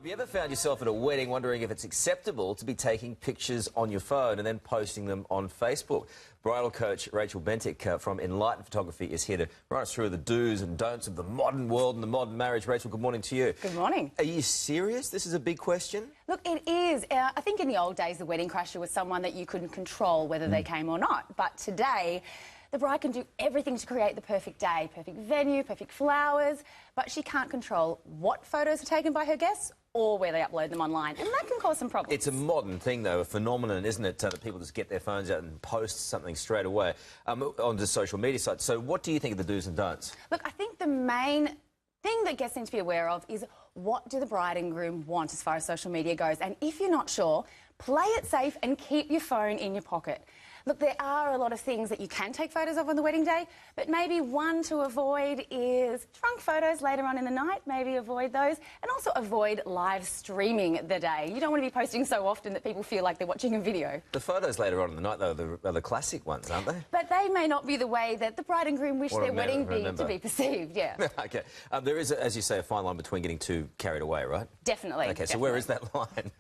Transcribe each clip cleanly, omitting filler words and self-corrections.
Have you ever found yourself at a wedding wondering if it's acceptable to be taking pictures on your phone and then posting them on Facebook? Bridal coach Rachel Bentic from Enlightened Photography is here to run us through the do's and don'ts of the modern world and the modern marriage. Rachel, good morning to you. Good morning. Are you serious? This is a big question? Look, it is. I think in the old days, the wedding crasher was someone that you couldn't control whether they came or not. But today, the bride can do everything to create the perfect day, perfect venue, perfect flowers, but she can't control what photos are taken by her guests or where they upload them online, and that can cause some problems. It's a modern thing, though, a phenomenon, isn't it, that people just get their phones out and post something straight away onto social media sites. So what do you think of the do's and don'ts? Look, I think the main thing that guests need to be aware of is what do the bride and groom want as far as social media goes, and if you're not sure, play it safe and keep your phone in your pocket. Look, there are a lot of things that you can take photos of on the wedding day, but maybe one to avoid is drunk photos later on in the night. Maybe avoid those, and also avoid live streaming the day. You don't want to be posting so often that people feel like they're watching a video. The photos later on in the night, though, are the classic ones, aren't they? But they may not be the way that the bride and groom wish their wedding to be perceived, yeah. OK. There is, as you say, a fine line between getting too carried away, right? Definitely. OK, so where is that line?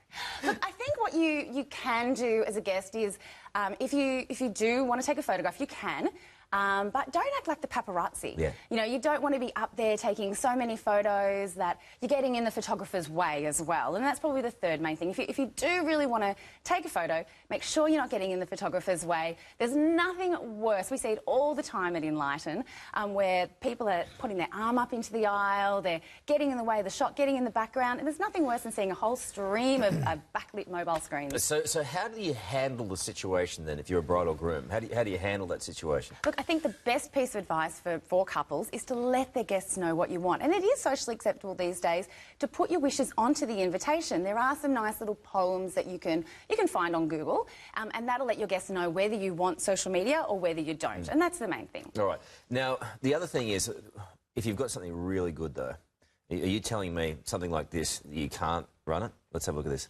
Look, I think what you can do as a guest is, if you do want to take a photograph, you can. But don't act like the paparazzi. Yeah. You know, you don't want to be up there taking so many photos that you're getting in the photographer's way as well. And that's probably the third main thing. If you do really want to take a photo, make sure you're not getting in the photographer's way. There's nothing worse. We see it all the time at Enlighten, where people are putting their arm up into the aisle, they're getting in the way of the shot, getting in the background. And there's nothing worse than seeing a whole stream of backlit mobile screens. So how do you handle the situation then if you're a bride or groom? How do you handle that situation? Look, I think the best piece of advice for couples is to let their guests know what you want. And it is socially acceptable these days to put your wishes onto the invitation. There are some nice little poems that you can find on Google, and that'll let your guests know whether you want social media or whether you don't. And that's the main thing. All right. Now, the other thing is, if you've got something really good, though, are you telling me something like this, you can't run it? Let's have a look at this.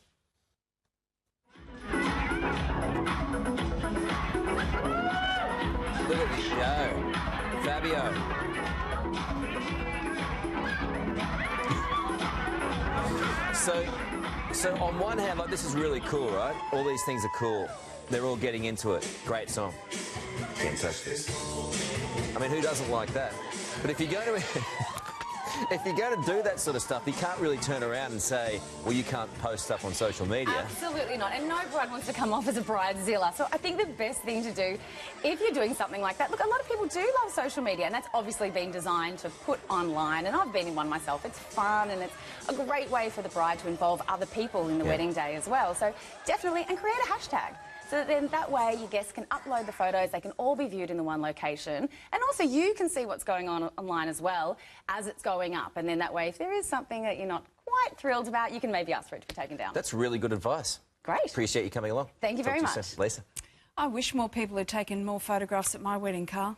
Look at this go. Fabio. So on one hand, like, this is really cool, right? All these things are cool. They're all getting into it. Great song. Can't touch this. I mean, who doesn't like that? But if you're going to do that sort of stuff, you can't really turn around and say, well, you can't post stuff on social media. Absolutely not. And no bride wants to come off as a bridezilla. So I think the best thing to do, if you're doing something like that, look, a lot of people do love social media, and that's obviously been designed to put online, and I've been in one myself. It's fun, and it's a great way for the bride to involve other people in the wedding day as well. So definitely, and create a hashtag. So then that way your guests can upload the photos, they can all be viewed in the one location, and also you can see what's going on online as well as it's going up. And then that way, if there is something that you're not quite thrilled about, you can maybe ask for it to be taken down. That's really good advice. Great. Appreciate you coming along. Thank you very much. Lisa? I wish more people had taken more photographs at my wedding, Carl.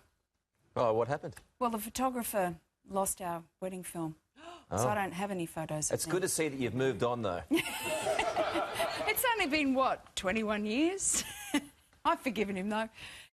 Oh, what happened? Well, the photographer lost our wedding film, so I don't have any photos. It's good to see that you've moved on, though. It's only been, what, 21 years? I've forgiven him, though.